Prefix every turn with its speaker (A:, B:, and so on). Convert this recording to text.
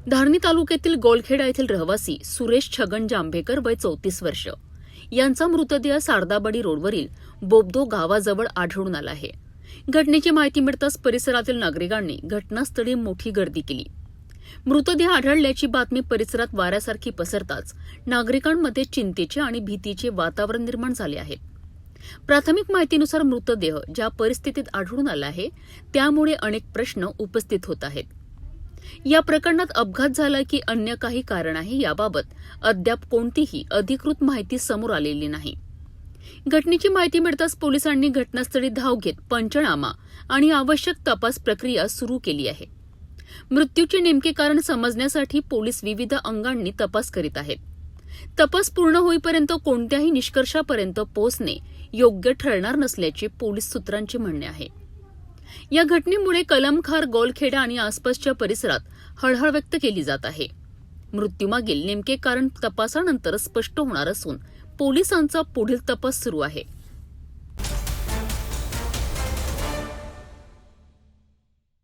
A: धारणी तालुक्यातील गोलखेडा येथील रहिवासी सुरेश छगन जांभेकर वय 34 वर्ष यांचा मृतदेह सारदाबाडी रोडवरील बोबदो गावाजवळ आढळून आला आहे. घटनेची माहिती मिळताच परिसरातील नागरिकांनी घटनास्थळी मोठी गर्दी केली. मृतदेह आढळल्याची बातमी परिसरात वाऱ्यासारखी पसरताच नागरिकांमध्ये चिंतेचे आणि भीतीचे वातावरण निर्माण झाले आहे. प्राथमिक माहितीनुसार मृतदेह ज्या परिस्थितीत आढळून आला आहे त्यामुळे अनेक प्रश्न उपस्थित होत आहेत. या प्रकरणात अपघात झाला की अन्य काही कारण आहे याबाबत अद्याप कोणतीही अधिकृत माहिती समोर आलेली नाही. घटनेची माहिती मिळताच पोलिसांनी घटनास्थळी धाव घेत पंचनामा आणि आवश्यक तपास प्रक्रिया सुरू केली आहे. मृत्यूचे नेमके कारण समजण्यासाठी पोलीस विविध अंगांनी तपास करीत आहेत. तपास पूर्ण होईपर्यंत कोणत्याही निष्कर्षापर्यंत पोहोचणे योग्य ठरणार नसल्याचे पोलीस सूत्रांचे म्हणणे आहे. या घटनेमुळे कलमखार, गोलखेडा आणि आसपासच्या परिसरात हळहळ व्यक्त केली जात आहे. मृत्यूमागील नेमके कारण तपासानंतर स्पष्ट होणार असून पोलिसांचा पुढील तपास सुरू आहे.